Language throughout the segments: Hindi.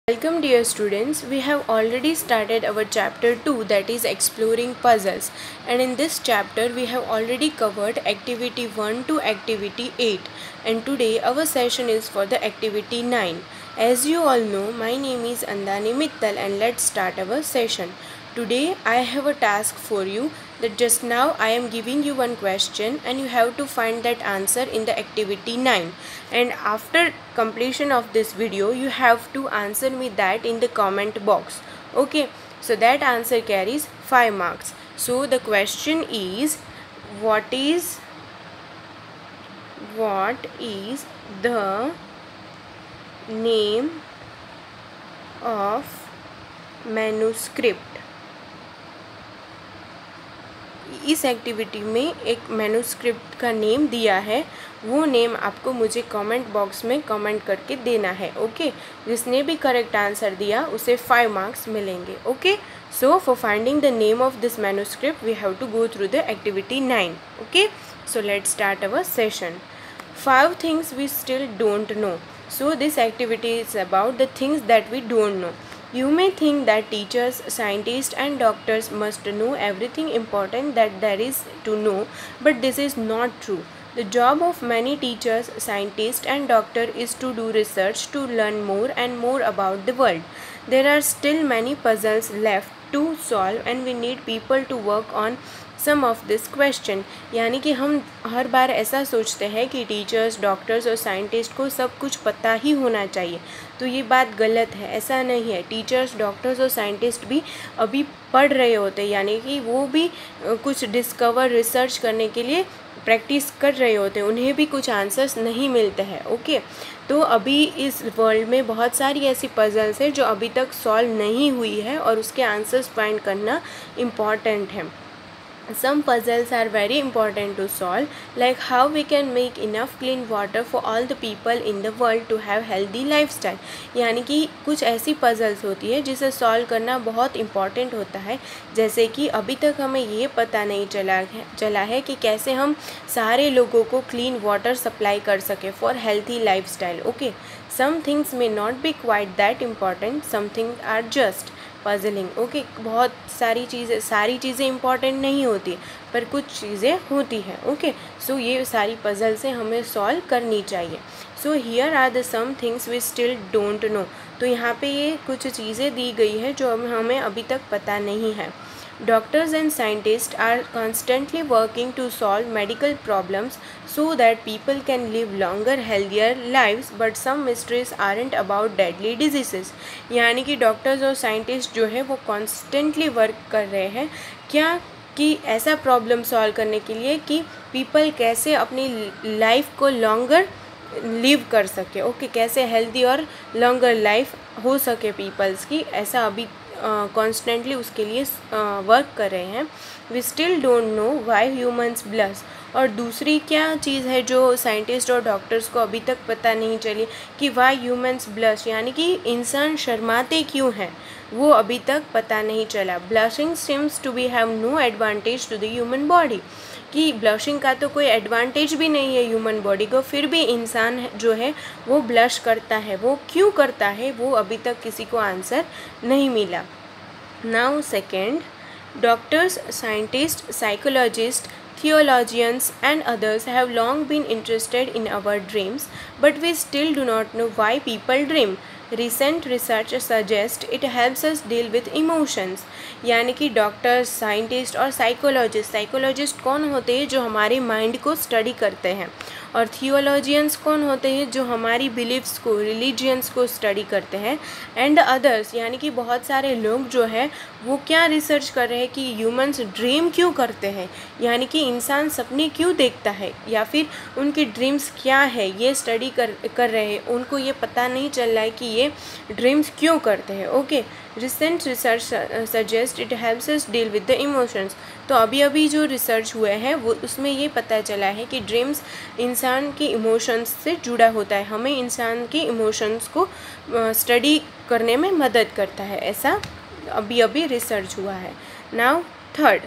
Welcome dear students, we have already started our chapter 2, that is exploring puzzles, and in this chapter we have already covered activity 1 to activity 8, and today our session is for the activity 9. As you all know, my name is Andani Mittal and let's start our session. Today I have a task for you that just now I am giving you one question and you have to find that answer in the activity 9, and after completion of this video you have to answer me that in the comment box. Okay, so that answer carries 5 marks. So the question is, what is the name of manuscript? इस एक्टिविटी में एक मैन्युस्क्रिप्ट का नेम दिया है, वो नेम आपको मुझे कमेंट बॉक्स में कमेंट करके देना है. ओके, जिसने भी करेक्ट आंसर दिया उसे 5 मार्क्स मिलेंगे. Okay, so for finding the name of this manuscript we have to go through the activity 9. Okay, so let's start our session. 5 things we still don't know. So this activity is about the things that we don't know. You may think that teachers, scientists and doctors must know everything important that there is to know, but this is not true. The job of many teachers, scientists and doctors is to do research to learn more and more about the world. There are still many puzzles left to solve and we need people to work on some of this question. यानी कि हम हर बार ऐसा सोचते हैं कि टीचर्स, डॉक्टर्स और साइंटिस्ट को सब कुछ पता ही होना चाहिए, तो ये बात गलत है. ऐसा नहीं है. टीचर्स, डॉक्टर्स और साइंटिस्ट भी अभी पढ़ रहे होते हैं, यानी कि वो भी कुछ डिस्कवर, रिसर्च करने के लिए प्रैक्टिस कर रहे होते हैं. उन्हें भी कुछ आंसर्स नहीं मिलते हैं. ओके, तो अभी इस वर्ल्ड में बहुत सारी ऐसी पजल्स हैं जो अभी तक सॉल्व नहीं हुई है और उसके आंसर्स फाइंड करना इम्पॉर्टेंट है. Some puzzles are very important to solve, like how we can make enough clean water for all the people in the world to have healthy lifestyle. यानी कि कुछ ऐसी puzzles होती है जिसे solve करना बहुत important होता है, जैसे कि अभी तक हमें ये पता नहीं चला है कि कैसे हम सारे लोगों को clean water supply कर सके for healthy lifestyle. Okay, some things may not be quite that important, some things are just puzzling. Okay, बहुत सारी चीज़ें इंपॉर्टेंट नहीं होती पर कुछ चीज़ें होती हैं. ओके, सो ये सारी पजल से हमें सॉल्व करनी चाहिए. So here are the some things we still don't know. तो यहाँ पे ये कुछ चीज़ें दी गई है जो हमें अभी तक पता नहीं है. Doctors and scientists are constantly working to solve medical problems so that people can live longer, healthier lives, but some mysteries aren't about deadly diseases. यानी कि डॉक्टर्स और साइंटिस्ट जो है वो कॉन्स्टेंटली वर्क कर रहे हैं क्या कि ऐसा प्रॉब्लम सॉल्व करने के लिए कि पीपल कैसे अपनी लाइफ को लॉन्गर लिव कर सके. ओके, कैसे हेल्दी और लॉन्गर लाइफ हो सके पीपल्स की, ऐसा अभी कॉन्स्टेंटली उसके लिए वर्क कर रहे हैं. We still don't know why humans blush. और दूसरी क्या चीज़ है जो साइंटिस्ट और डॉक्टर्स को अभी तक पता नहीं चली कि वाई ह्यूमन्स ब्लश, यानी कि इंसान शर्माते क्यों हैं, वो अभी तक पता नहीं चला. Blushing seems to be have no advantage to the human body. कि ब्लशिंग का तो कोई एडवांटेज भी नहीं है ह्यूमन बॉडी को, फिर भी इंसान जो है वो ब्लश करता है. वो क्यों करता है वो अभी तक किसी को आंसर नहीं मिला. Now second, doctors, scientist, psychologist, theologians and others have long been interested in our dreams, but we still do not know why people dream. Recent research suggests it helps us deal with emotions. यानी कि डॉक्टर्स, साइंटिस्ट और साइकोलॉजिस्ट कौन होते हैं जो हमारे माइंड को स्टडी करते हैं, और थियोलॉजियंस कौन होते हैं जो हमारी बिलीव्स को, रिलीजियंस को स्टडी करते हैं. एंड अदर्स यानी कि बहुत सारे लोग जो है वो क्या रिसर्च कर रहे हैं कि ह्यूमन्स ड्रीम क्यों करते हैं, यानी कि इंसान सपने क्यों देखता है या फिर उनकी ड्रीम्स क्या है, ये स्टडी कर रहे हैं. उनको ये पता नहीं चल रहा है कि ये ड्रीम्स क्यों करते हैं. Okay, recent research suggest it helps us deal with the emotions. तो अभी जो रिसर्च हुए हैं वो उसमें ये पता चला है कि ड्रीम्स इंसान की इमोशंस से जुड़ा होता है, हमें इंसान की इमोशंस को स्टडी करने में मदद करता है. ऐसा अभी रिसर्च हुआ है. Now third,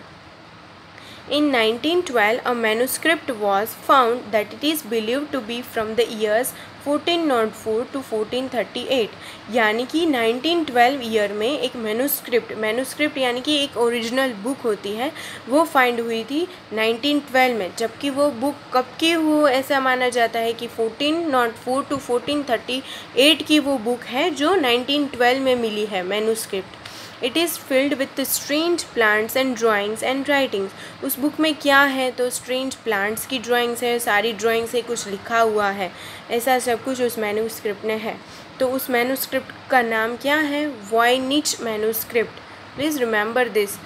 In 1912, a manuscript was found that it is believed to be from the years 1404 to 1438. यानी कि 1912 ईयर में एक मैन्यूस्क्रिप्ट यानी कि एक ओरिजिनल बुक होती है, वो फाइंड हुई थी 1912 में, जबकि वो बुक कब की हो ऐसा माना जाता है कि 1404 टू 1438 की वो बुक है जो 1912 में मिली है manuscript. It is filled with strange plants and drawings and writings. उस बुक में क्या है, तो स्ट्रेंज प्लांट्स की ड्राइंग्स है, सारी ड्राइंग्स है, कुछ लिखा हुआ है, ऐसा सब कुछ उस मैन्यूस्क्रिप्ट में है। तो उस मैन्यूस्क्रिप्ट का नाम क्या है, Voynich manuscript. Please remember this.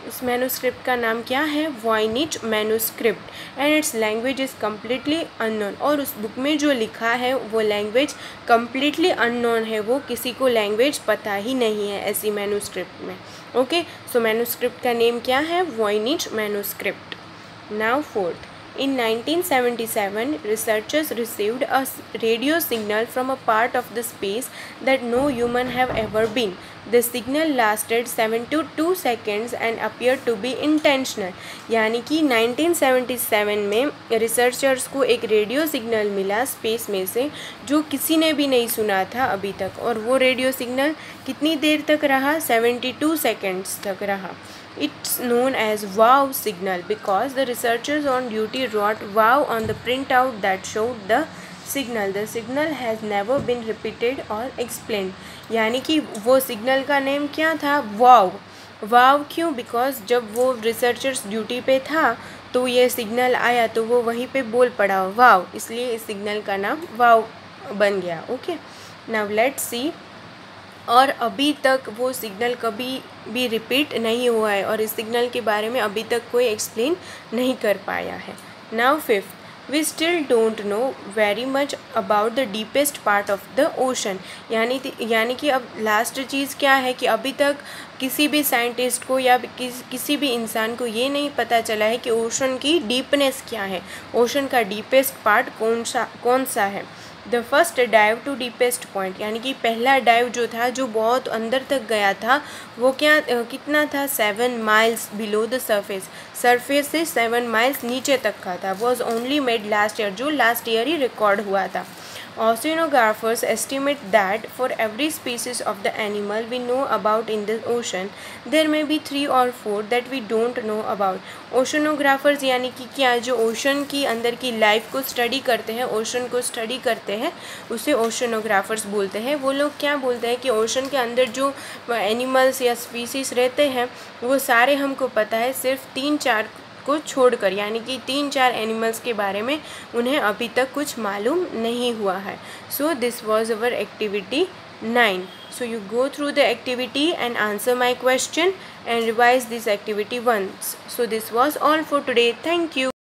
उस मैन्यूस्क्रिप्ट का नाम क्या है, Voynich manuscript, and it's language is completely unknown. और उस बुक में जो लिखा है वो लैंग्वेज कम्प्लीटली अननोन है, वो किसी को लैंग्वेज पता ही नहीं है ऐसी मैन्यूस्क्रिप्ट में। ओके, सो मैन्यूस्क्रिप्ट का नेम क्या है, Voynich manuscript. Now fourth, in 1977, researchers received a radio signal from a part of the space that no human have ever been. The signal lasted 72 seconds and appeared to be intentional. यानी कि 1977 में रिसर्चर्स को एक रेडियो सिग्नल मिला स्पेस में से जो किसी ने भी नहीं सुना था अभी तक, और वो रेडियो सिग्नल कितनी देर तक रहा, 72 सेकेंड्स तक रहा। It's known as wow signal because the researchers on duty wrote wow on the printout that showed the signal. The signal has never been repeated or explained. यानी कि वो सिग्नल का नेम क्या था, वाव। वाव क्यों, बिकॉज जब वो रिसर्चर्स ड्यूटी पे था तो ये सिग्नल आया तो वो वहीं पे बोल पड़ा वाव, इसलिए इस सिग्नल का नाम वाव बन गया। Okay, now let's see. और अभी तक वो सिग्नल कभी भी रिपीट नहीं हुआ है और इस सिग्नल के बारे में अभी तक कोई एक्सप्लेन नहीं कर पाया है। Now fifth, we still don't know very much about the deepest part of the ocean. यानी कि अब लास्ट चीज़ क्या है कि अभी तक किसी भी साइंटिस्ट को या किसी भी इंसान को ये नहीं पता चला है कि ओशन की डीपनेस क्या है, ओशन का डीपेस्ट पार्ट कौन सा है। The first dive to deepest point, यानी कि पहला डाइव जो था जो बहुत अंदर तक गया था वो कितना था, 7 माइल्स बिलो द सरफेस से 7 माइल्स नीचे तक का था। Was only made last year, जो लास्ट ईयर ही रिकॉर्ड हुआ था। Oceanographers estimate that for every species of the animal we know about in the ocean, there may be 3 or 4 that we don't know about. Oceanographers यानी कि क्या, जो ओशन की अंदर की लाइफ को स्टडी करते हैं, ओशन को स्टडी करते हैं, उसे ओशनोग्राफर्स बोलते हैं। वो लोग क्या बोलते हैं कि ओशन के अंदर जो एनिमल्स या स्पीसीज रहते हैं वो सारे हमको पता है, सिर्फ 3-4 को छोड़कर, यानी कि 3-4 एनिमल्स के बारे में उन्हें अभी तक कुछ मालूम नहीं हुआ है। So this was our activity 9. So you go through the activity and answer my question and revise this activity once. So this was all for today. Thank you.